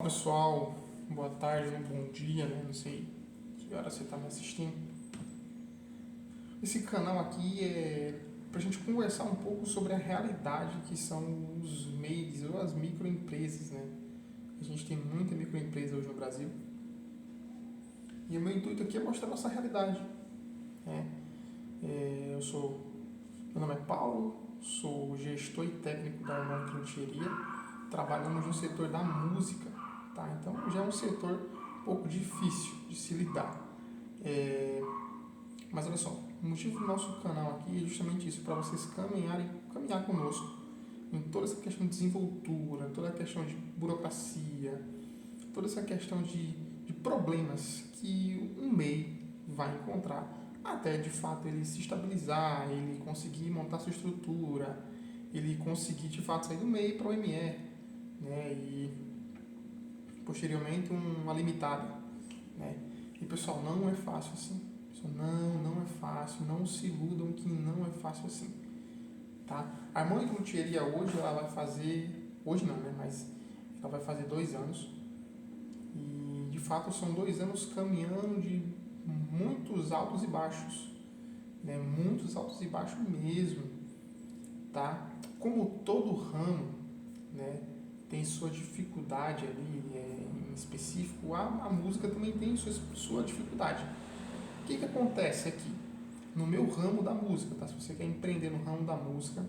Pessoal, boa tarde, bom dia, né? Não sei que hora você está me assistindo. Esse canal aqui é para a gente conversar um pouco sobre a realidade que são os MEIs ou as microempresas, né? A gente tem muita microempresa hoje no Brasil e o meu intuito aqui é mostrar a nossa realidade, né? Meu nome é Paulo, sou gestor e técnico da Harmônica Luthier. Trabalhamos no setor da música, tá? Então já é um setor um pouco difícil de se lidar. Mas olha só, o motivo do nosso canal aqui é justamente isso, para vocês caminhar conosco em toda essa questão de desenvoltura, toda a questão de burocracia, toda essa questão de problemas que um MEI vai encontrar até de fato ele se estabilizar, ele conseguir montar sua estrutura, ele conseguir de fato sair do MEI para o ME, né? E posteriormente uma limitada, né? E pessoal, não é fácil assim. Pessoal, não é fácil. Não se iludam que não é fácil assim, tá? A Harmônica Luthier hoje ela vai fazer, hoje não, né? Mas ela vai fazer 2 anos e de fato são 2 anos caminhando de muitos altos e baixos, né? Muitos altos e baixos mesmo, tá? Como todo ramo, né? Tem sua dificuldade ali, em específico, a música também tem sua dificuldade. O que acontece aqui? No meu ramo da música, tá? Se você quer empreender no ramo da música,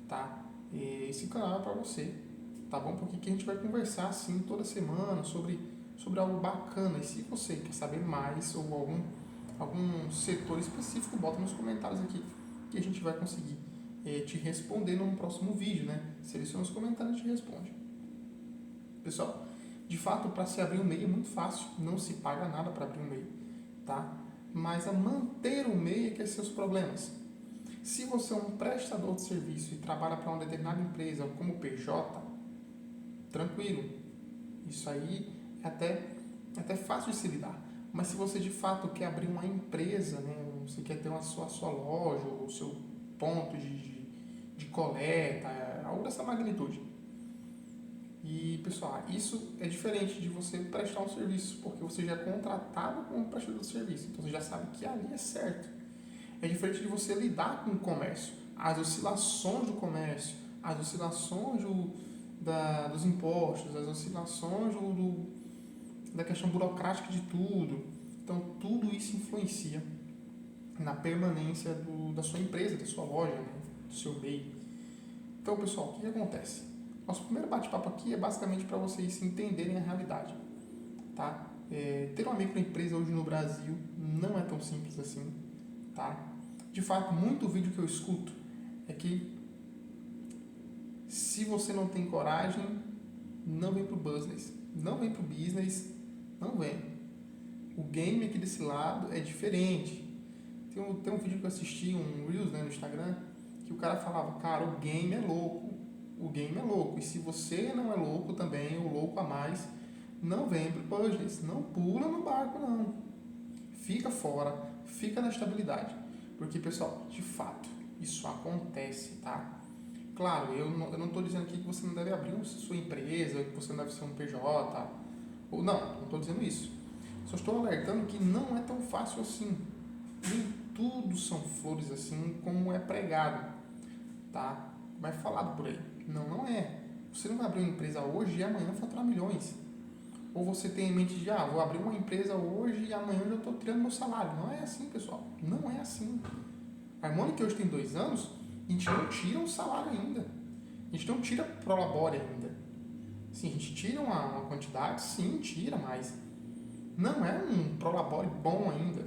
tá? Esse canal é para você, tá bom? Porque aqui a gente vai conversar assim toda semana sobre algo bacana. E se você quer saber mais ou algum setor específico, bota nos comentários aqui que a gente vai conseguir te responder no próximo vídeo, né? Seleciona os comentários e te responde. Pessoal, de fato, para se abrir um MEI é muito fácil, não se paga nada para abrir um MEI, tá? Mas a manter o MEI é que é seus problemas. Se você é um prestador de serviço e trabalha para uma determinada empresa como PJ, tranquilo, isso aí é até fácil de se lidar. Mas se você de fato quer abrir uma empresa, né, você quer ter a sua loja, o seu ponto de coleta, algo dessa magnitude. E pessoal, isso é diferente de você prestar um serviço, porque você já é contratado como prestador de serviço, então você já sabe que ali é certo. É diferente de você lidar com o comércio, as oscilações do comércio, as oscilações dos impostos, as oscilações da questão burocrática de tudo. Então, tudo isso influencia na permanência da sua empresa, da sua loja, né? Do seu MEI. Então, pessoal, o que acontece? Nosso primeiro bate-papo aqui é basicamente para vocês entenderem a realidade, tá? Ter uma microempresa hoje no Brasil não é tão simples assim, tá? De fato, muito vídeo que eu escuto é que se você não tem coragem, não vem pro business, não vem pro business, não vem. O game aqui desse lado é diferente. Tem um vídeo que eu assisti, um Reels, né, no Instagram, que o cara falava, cara, o game é louco. O game é louco. E se você não é louco também, ou louco a mais, não vem pro business. Não pula no barco, não. Fica fora, fica na estabilidade. Porque, pessoal, de fato, isso acontece, tá? Claro, eu não estou dizendo aqui que você não deve abrir sua empresa, que você não deve ser um PJ. Ou não estou dizendo isso. Só estou alertando que não é tão fácil assim. Nem tudo são flores assim como é pregado, tá? Como é falado por aí. Não é. Você não vai abrir uma empresa hoje e amanhã faturar milhões. Ou você tem em mente de, vou abrir uma empresa hoje e amanhã eu já estou tirando meu salário. Não é assim, pessoal. Não é assim. A Harmônica hoje tem 2 anos, a gente não tira um salário ainda. A gente não tira prolabore ainda. Sim, a gente tira uma quantidade, sim, tira, mas não é um prolabore bom ainda.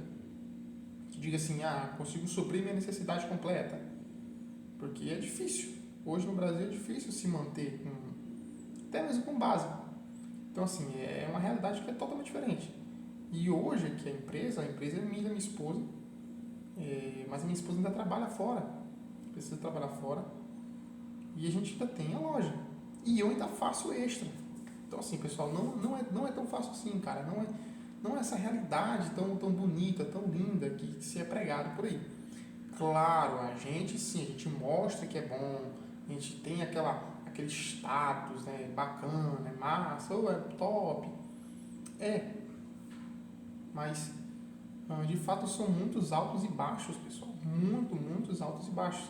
Que diga assim, consigo suprir minha necessidade completa. Porque é difícil. Hoje no Brasil é difícil se manter, até mesmo com básico. Então, assim, é uma realidade que é totalmente diferente. E hoje, aqui a empresa é minha, da minha esposa, mas a minha esposa ainda trabalha fora, precisa trabalhar fora, e a gente ainda tem a loja. E eu ainda faço extra. Então, assim, pessoal, não é tão fácil assim, cara. Não é essa realidade tão bonita, tão linda que se é pregado por aí. Claro, a gente sim, a gente mostra que é bom, a gente tem aquele status, né? Bacana, é massa, ou é top. É, mas de fato são muitos altos e baixos, pessoal. Muitos altos e baixos.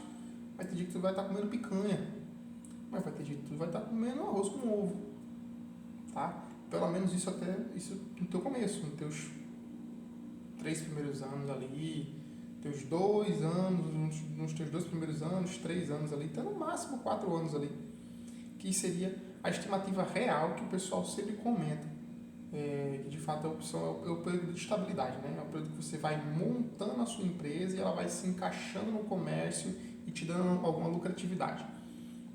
Vai ter dia que tu vai estar comendo picanha, mas vai ter dia que tu vai estar comendo arroz com ovo, tá? Pelo menos isso no teu começo, nos teus 3 primeiros anos ali, teus 2 anos, nos teus 2 primeiros anos, 3 anos ali, até no máximo 4 anos ali, que seria a estimativa real que o pessoal sempre comenta, que de fato é o período de estabilidade, né? É o período que você vai montando a sua empresa e ela vai se encaixando no comércio e te dando alguma lucratividade.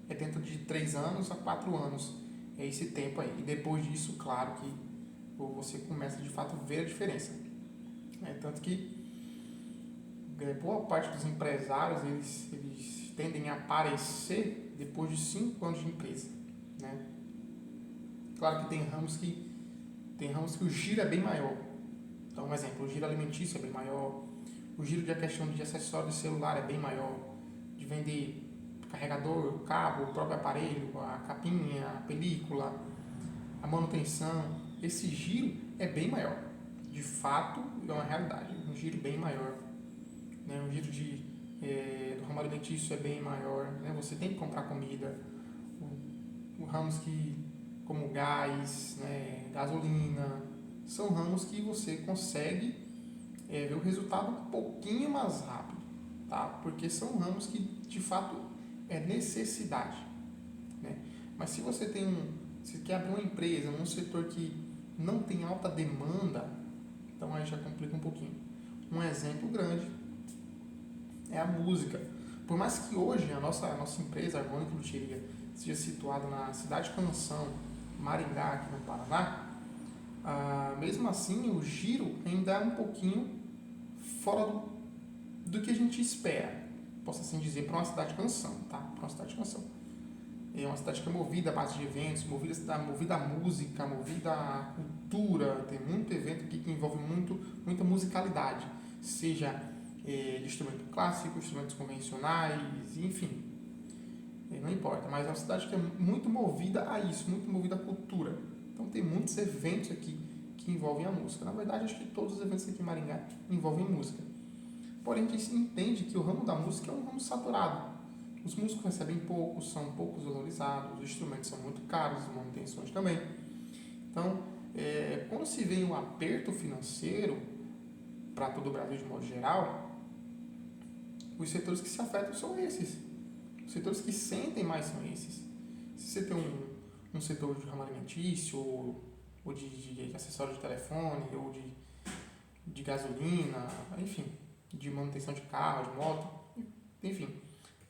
É dentro de 3 anos a 4 anos, é esse tempo aí. E depois disso, claro que você começa de fato a ver a diferença. Tanto que boa parte dos empresários eles tendem a aparecer depois de 5 anos de empresa, né? Claro que tem ramos que o giro é bem maior. Então, um exemplo, o giro alimentício é bem maior, o giro de questão de acessório de celular é bem maior, de vender carregador, cabo, o próprio aparelho, a capinha, a película, a manutenção. Esse giro é bem maior. De fato, é uma realidade, um giro bem maior. Né? O giro do ramo alimentício é bem maior. Né? Você tem que comprar comida. O ramos como gás, né? Gasolina, são ramos que você consegue ver o resultado um pouquinho mais rápido, tá? Porque são ramos que de fato é necessidade, né? Mas se você se quer abrir uma empresa num setor que não tem alta demanda, então aí já complica um pouquinho. Um exemplo grande é a música. Por mais que hoje a nossa empresa, a Harmônica Luthieria, seja situada na cidade de Canção, Maringá, aqui no Paraná, mesmo assim o giro ainda é um pouquinho fora do que a gente espera, posso assim dizer, para uma cidade de Canção, tá? Para uma cidade de Canção. É uma cidade que é movida a base de eventos, movida a música, movida a cultura, tem muito evento aqui que envolve muita musicalidade, seja de instrumento clássico, instrumentos convencionais, enfim, não importa, mas é uma cidade que é muito movida a isso, muito movida à cultura. Então tem muitos eventos aqui que envolvem a música. Na verdade, acho que todos os eventos aqui em Maringá envolvem música. Porém, a gente entende que o ramo da música é um ramo saturado. Os músicos recebem pouco, são poucos valorizados, os instrumentos são muito caros, as manutenções também. Então, quando se vê um aperto financeiro para todo o Brasil de modo geral, os setores que se afetam são esses. Os setores que sentem mais são esses. Se você tem um setor de ramo alimentício, ou de acessório de telefone, ou de gasolina, enfim, de manutenção de carro, de moto, enfim,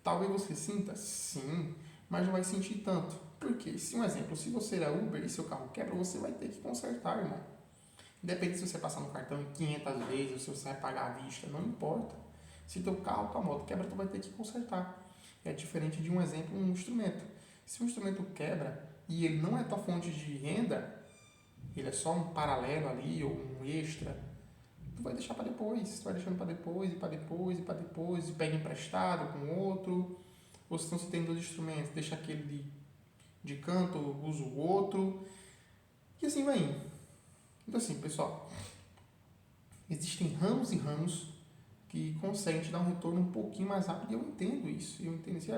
talvez você sinta, sim, mas não vai sentir tanto. Por quê? Se um exemplo, se você é Uber e seu carro quebra, você vai ter que consertar, irmão. Independente se você passar no cartão 500 vezes ou se você vai pagar à vista, não importa. Se teu carro, tua moto quebra, tu vai ter que consertar. É diferente de um exemplo, um instrumento. Se um instrumento quebra e ele não é tua fonte de renda, ele é só um paralelo ali ou um extra, tu vai deixar para depois. Tu vai deixando para depois, e para depois, e para depois, e pega emprestado com outro. Ou se não se tem 2 instrumentos, deixa aquele de canto, usa o outro. E assim vai indo. Então assim, pessoal, existem ramos e ramos que conseguem te dar um retorno um pouquinho mais rápido, e eu entendo isso. Eu entendo isso.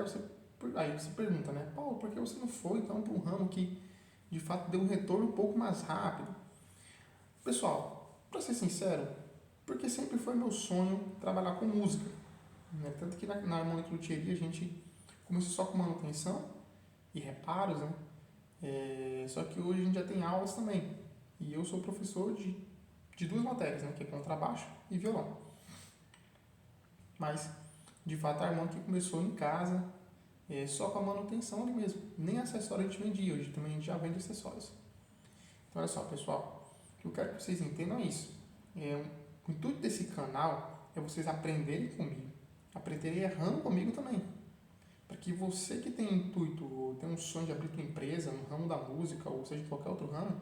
Aí você pergunta, né? Paulo, por que você não foi então para um ramo que de fato deu um retorno um pouco mais rápido? Pessoal, para ser sincero, porque sempre foi meu sonho trabalhar com música. Né? Tanto que na Harmônica Luthieria a gente começou só com manutenção e reparos, né? Só que hoje a gente já tem aulas também. E eu sou professor de 2 matérias, né? Que é contrabaixo e violão. Mas, de fato, a harmônica começou em casa, só com a manutenção ali mesmo. Nem acessório a gente vendia, hoje também a gente já vende acessórios. Então, olha só, pessoal, o que eu quero que vocês entendam é isso. O intuito desse canal é vocês aprenderem comigo, aprenderem errando comigo também. Para que você que tem intuito, ou tem um sonho de abrir sua empresa no ramo da música, ou seja, em qualquer outro ramo,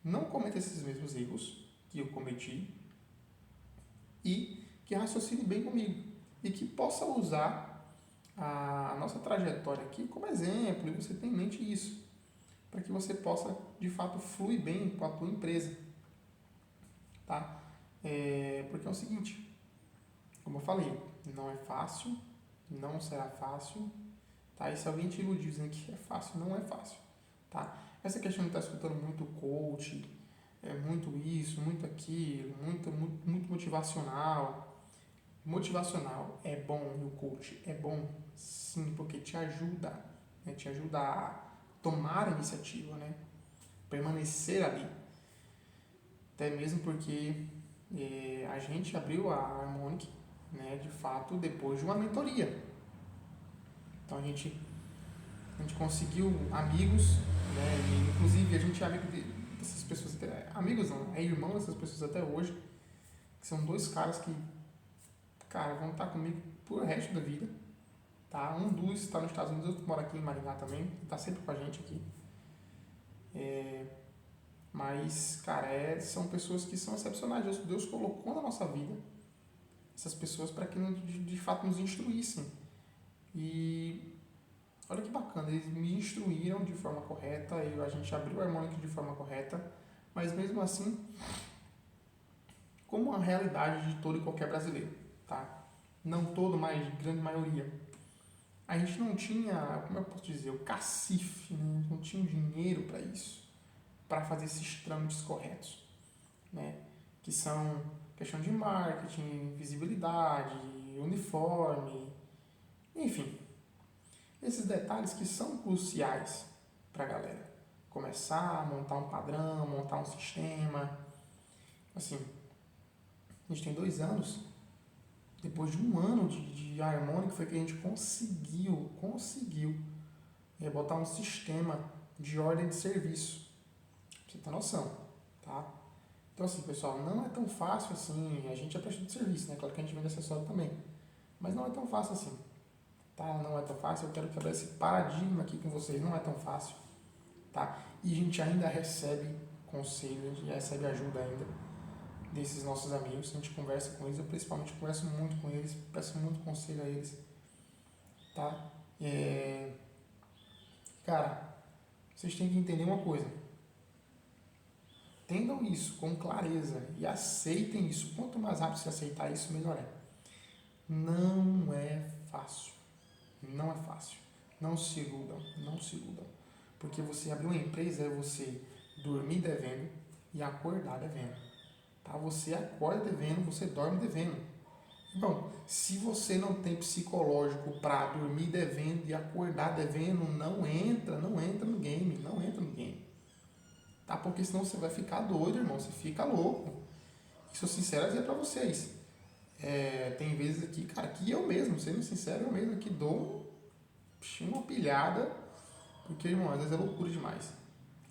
não cometa esses mesmos erros que eu cometi e que raciocine bem comigo e que possa usar a nossa trajetória aqui como exemplo e você tem em mente isso, para que você possa, de fato, fluir bem com a tua empresa, tá? Porque é o seguinte, como eu falei, não é fácil, não será fácil, tá? E se alguém te iludir dizendo que é fácil, não é fácil, tá? Essa questão de estar escutando muito coach, muito isso, muito aquilo, muito motivacional. Motivacional é bom e o coach é bom, sim, porque te ajuda, né? Te ajuda a tomar a iniciativa, né? Permanecer ali. Até mesmo porque a gente abriu a Harmonic, né, de fato, depois de uma mentoria. Então a gente conseguiu amigos, né, e inclusive a gente é amigo dessas pessoas, amigos não, é irmão dessas pessoas até hoje, que são dois caras que, cara, vão estar comigo por resto da vida, tá? Um dos está nos Estados Unidos, outro mora aqui em Maringá também, está sempre com a gente aqui. Mas, cara, são pessoas que são excepcionais. Deus colocou na nossa vida essas pessoas para que de fato nos instruíssem. E olha que bacana, eles me instruíram de forma correta, a gente abriu o harmônico de forma correta, mas mesmo assim, como a realidade de todo e qualquer brasileiro, tá? Não todo, mas grande maioria. A gente não tinha, como eu posso dizer, o cacife, né? Não tinha o dinheiro para isso, para fazer esses trâmites corretos, né? Que são questão de marketing, visibilidade, uniforme, enfim, esses detalhes que são cruciais para a galera começar a montar um padrão, montar um sistema. Assim, a gente tem 2 anos, depois de um ano de harmônico foi que a gente conseguiu botar um sistema de ordem de serviço. Pra você ter noção, tá? Então assim, pessoal, não é tão fácil assim, a gente é prestador de serviço, né? Claro que a gente vende acessório também, mas não é tão fácil assim, tá? Não é tão fácil, eu quero quebrar esse paradigma aqui com vocês, não é tão fácil, tá? E a gente ainda recebe conselho, a gente recebe ajuda ainda desses nossos amigos, a gente conversa com eles, eu principalmente converso muito com eles, peço muito conselho a eles, tá? Cara, vocês têm que entender uma coisa, entendam isso com clareza e aceitem isso, quanto mais rápido você aceitar isso, melhor é. Não é fácil, não é fácil, não se iludam, não se iludam, porque você abrir uma empresa é você dormir devendo e acordar devendo. Tá? Você acorda devendo, você dorme devendo. Bom, se você não tem psicológico para dormir devendo e acordar devendo, não entra no game, não entra no game. Tá? Porque senão você vai ficar doido, irmão, você fica louco. E sou sincero a dizer para vocês, tem vezes aqui, cara, que eu mesmo, sendo sincero, eu mesmo aqui dou uma pilhada, porque, irmão, às vezes é loucura demais.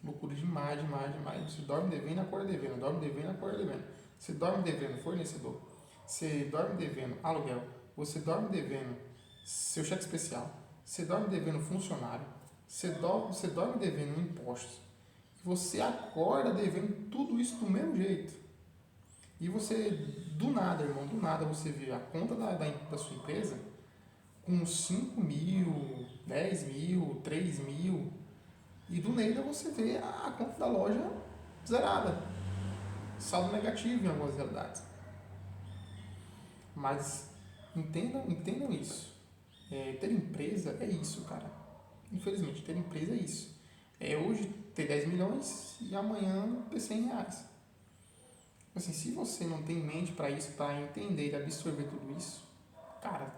Loucura demais, demais, demais. Você dorme devendo, acorda devendo, dorme devendo, acorda devendo. Você dorme devendo fornecedor, você dorme devendo aluguel, você dorme devendo seu cheque especial, você dorme devendo funcionário, você dorme devendo impostos, você acorda devendo tudo isso do mesmo jeito. E você, do nada, irmão, do nada você vê a conta da sua empresa com 5 mil, 10 mil, 3 mil, e do nada você vê a conta da loja zerada, saldo negativo em algumas realidades. Mas entendam isso. Ter empresa é isso, cara. Infelizmente, ter empresa é isso. É hoje ter 10 milhões e amanhã ter 100 reais. Assim, se você não tem mente para isso, para entender e absorver tudo isso, cara,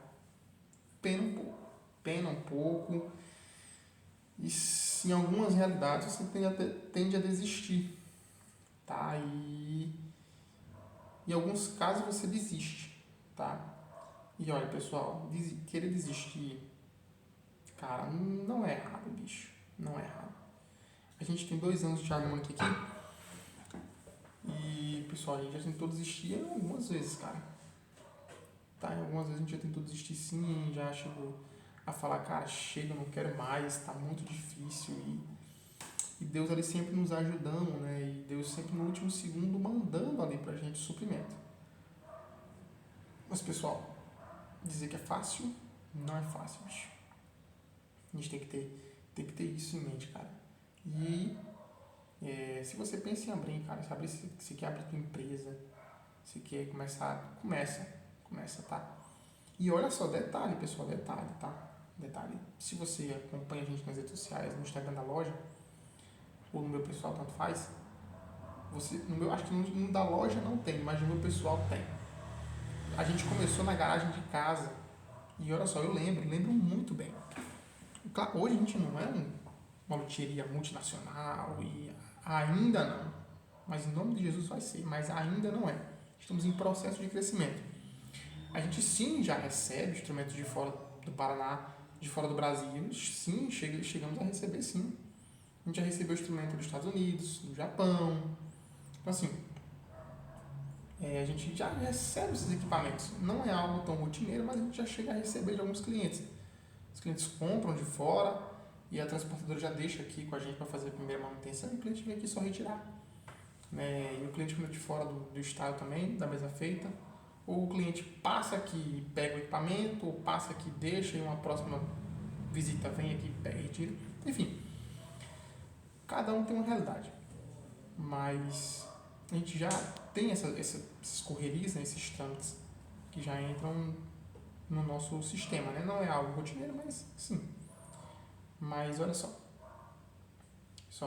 pena um pouco. Pena um pouco. E em algumas realidades você tende a desistir. Tá? E em alguns casos você desiste. Tá? E olha, pessoal, querer desistir, cara, não é errado, bicho. Não é errado. A gente tem 2 anos de harmônica aqui. E, pessoal, a gente já tentou desistir algumas vezes, cara. Tá? Em algumas vezes a gente já tentou desistir sim, já chegou a falar, cara, chega, não quero mais, tá muito difícil. E Deus ali sempre nos ajudando, né? E Deus sempre no último segundo mandando ali pra gente suprimento. Mas, pessoal, dizer que é fácil, Não é fácil, bicho. A gente tem que ter isso em mente, cara. E se você pensa em abrir, cara, se quer abrir tua empresa, se quer começar, começa, tá? E olha só, detalhe, pessoal, detalhe, tá? Detalhe, se você acompanha a gente nas redes sociais, no Instagram da loja, ou no meu pessoal, tanto faz, no meu, acho que no da loja não tem, mas no meu pessoal tem. A gente começou na garagem de casa, e olha só, eu lembro muito bem. Claro, hoje a gente não é uma loteria multinacional e ainda não. Mas em nome de Jesus vai ser, mas ainda não é. Estamos em processo de crescimento. A gente sim já recebe instrumentos de fora do Paraná, de fora do Brasil. Sim, chegamos a receber sim. A gente já recebeu instrumento dos Estados Unidos, do Japão. Então assim, a gente já recebe esses equipamentos. Não é algo tão rotineiro, mas a gente já chega a receber de alguns clientes. Os clientes compram de fora e a transportadora já deixa aqui com a gente para fazer a primeira manutenção e o cliente vem aqui só retirar. E o cliente quando é de fora do estado também, da mesa feita. Ou o cliente passa aqui e pega o equipamento, ou passa aqui e deixa e uma próxima visita vem aqui, pega e retira. Enfim, cada um tem uma realidade. Mas a gente já tem essas correrias, né, esses trâmites que já entram no nosso sistema, né? Não é algo rotineiro, mas sim. Mas olha só,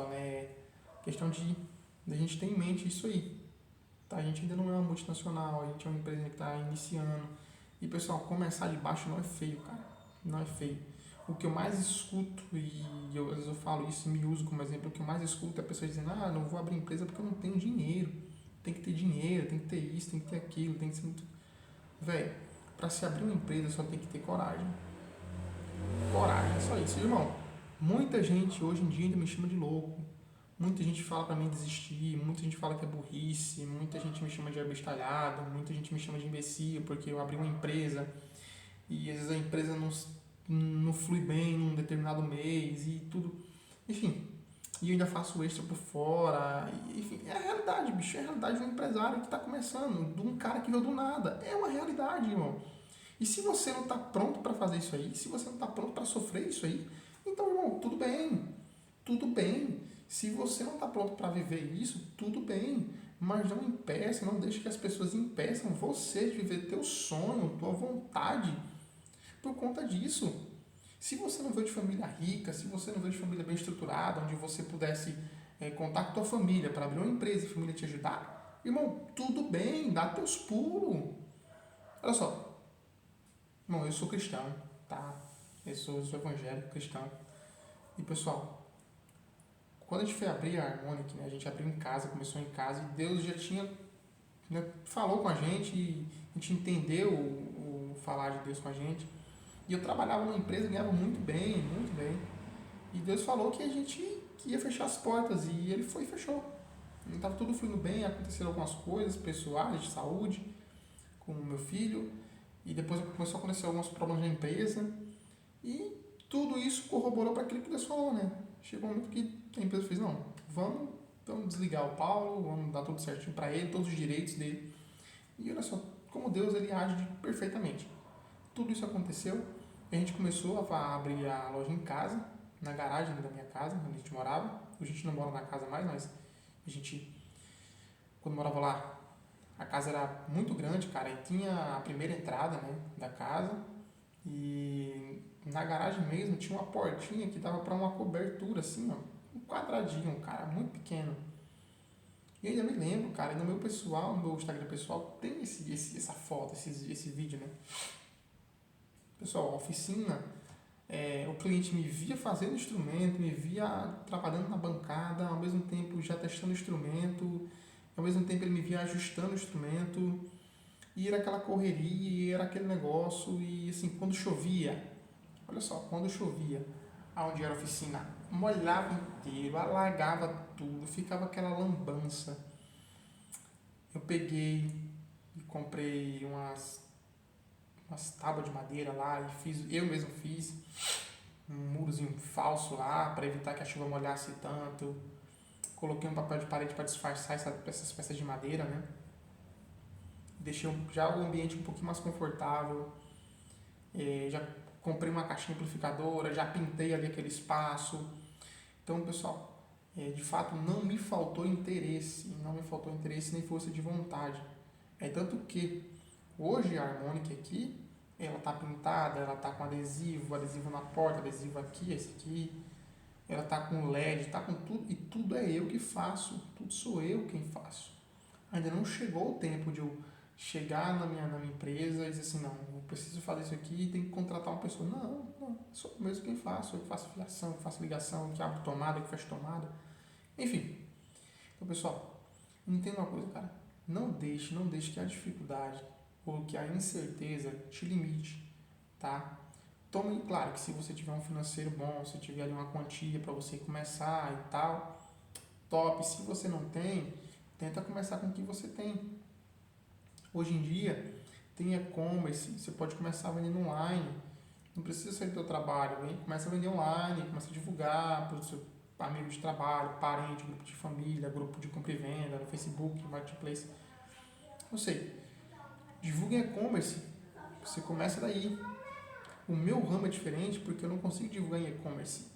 né? Questão de a gente ter em mente isso aí. Tá? A gente ainda não é uma multinacional, a gente é uma empresa que está iniciando. E pessoal, começar de baixo não é feio, cara. Não é feio. O que eu mais escuto, e às vezes eu falo isso e me uso como exemplo, o que eu mais escuto é pessoas dizendo, não vou abrir empresa porque eu não tenho dinheiro. Tem que ter dinheiro, tem que ter isso, tem que ter aquilo, tem que ser muito. Velho, para se abrir uma empresa só tem que ter coragem. Coragem, é só isso, irmão. Muita gente hoje em dia ainda me chama de louco. Muita gente fala pra mim desistir, muita gente fala que é burrice, muita gente me chama de abestalhado, muita gente me chama de imbecil porque eu abri uma empresa e às vezes a empresa não flui bem num determinado mês e tudo. Enfim, e eu ainda faço extra por fora. Enfim, é a realidade, bicho. É a realidade de um empresário que está começando, de um cara que veio do nada. É uma realidade, irmão. E se você não está pronto para fazer isso aí, se você não está pronto para sofrer isso aí, então, irmão, tudo bem. Tudo bem. Se você não está pronto para viver isso, tudo bem. Mas não impeça, não deixe que as pessoas impeçam você de viver teu sonho, tua vontade por conta disso. Se você não veio de família rica, se você não veio de família bem estruturada, onde você pudesse contar com tua família para abrir uma empresa e a família te ajudar, irmão, tudo bem, dá teus pulos. Olha só, irmão, eu sou cristão, tá? Eu sou evangélico, cristão. E pessoal, quando a gente foi abrir a Harmonic, né, a gente abriu em casa, começou em casa, e Deus já tinha, né, falou com a gente, e a gente entendeu o falar de Deus com a gente. E eu trabalhava numa empresa, ganhava muito bem, muito bem. E Deus falou que a gente que ia fechar as portas, e ele foi e fechou. Estava tudo fluindo bem, aconteceram algumas coisas pessoais, de saúde, com o meu filho, e depois começou a acontecer alguns problemas na empresa, e tudo isso corroborou para aquilo que Deus falou, né? Chegou um momento que a empresa fez, não, vamos desligar o Paulo, vamos dar tudo certinho para ele, todos os direitos dele. E olha só, como Deus ele age perfeitamente. Tudo isso aconteceu, e a gente começou a abrir a loja em casa, na garagem da minha casa, onde a gente morava. Hoje a gente não mora na casa mais, mas a gente, quando morava lá, a casa era muito grande, cara, e tinha a primeira entrada, né, da casa, e na garagem mesmo tinha uma portinha que dava para uma cobertura, assim, ó, um quadradinho, cara, muito pequeno. E eu ainda me lembro, cara, no meu pessoal, no meu Instagram pessoal, tem essa foto, esse vídeo, né? Pessoal, a oficina, o cliente me via fazendo instrumento, me via trabalhando na bancada, ao mesmo tempo já testando o instrumento, ao mesmo tempo ele me via ajustando o instrumento, e era aquela correria, e era aquele negócio, e assim, quando chovia, olha só, quando chovia, aonde era a oficina, molhava inteiro, alagava tudo, ficava aquela lambança. Eu peguei e comprei umas tábuas de madeira lá e eu mesmo fiz um murozinho falso lá para evitar que a chuva molhasse tanto. Coloquei um papel de parede para disfarçar essas peças de madeira, né? Deixei já o ambiente um pouquinho mais confortável. Já comprei uma caixinha amplificadora, já pintei ali aquele espaço. Então, pessoal, de fato não me faltou interesse, nem força de vontade. É tanto que hoje a Harmonic aqui, ela tá pintada, ela tá com adesivo na porta, adesivo aqui, esse aqui, ela tá com LED, tá com tudo, e tudo é eu que faço, tudo sou eu quem faço. Ainda não chegou o tempo de eu chegar na minha empresa e dizer assim, não, eu preciso fazer isso aqui e tem que contratar uma pessoa. Não, sou eu mesmo quem faço, eu que faço fiação, que faço ligação, que abro tomada, que fecho tomada. Enfim. Então, pessoal, entenda uma coisa, cara. Não deixe que a dificuldade ou que a incerteza te limite, tá? Tome, claro que se você tiver um financeiro bom, se tiver ali uma quantia para você começar e tal, top. Se você não tem, tenta começar com o que você tem. Hoje em dia, tem e-commerce, você pode começar vendendo online, não precisa sair do seu trabalho, hein? Começa a vender online, começa a divulgar para o seu amigo de trabalho, parente, grupo de família, grupo de compra e venda, no Facebook, Marketplace, não sei. Divulga em e-commerce, você começa daí. O meu ramo é diferente porque eu não consigo divulgar em e-commerce.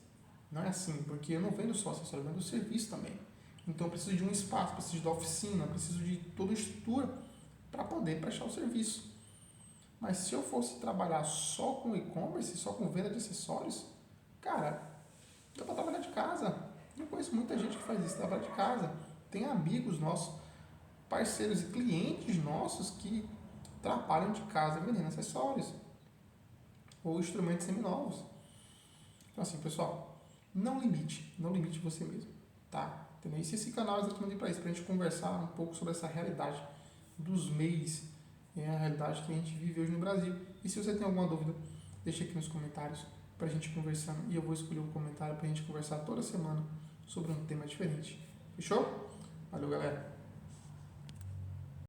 Não é assim, porque eu não vendo só acessório, eu vendo serviço também. Então eu preciso de um espaço, preciso de oficina, preciso de toda a estrutura para poder prestar o serviço. Mas se eu fosse trabalhar só com e-commerce, só com venda de acessórios, cara, dá para trabalhar de casa. Eu conheço muita gente que faz isso, trabalha de casa. Tem amigos nossos, parceiros e clientes nossos que trabalham de casa vendendo acessórios ou instrumentos seminovos. Então assim, pessoal, não limite você mesmo, tá? Entendeu? E se esse canal é exatamente para isso, para a gente conversar um pouco sobre essa realidade dos MEIs, a realidade que a gente vive hoje no Brasil. E se você tem alguma dúvida, deixa aqui nos comentários para a gente conversar e eu vou escolher um comentário para a gente conversar toda semana sobre um tema diferente. Fechou? Valeu, galera!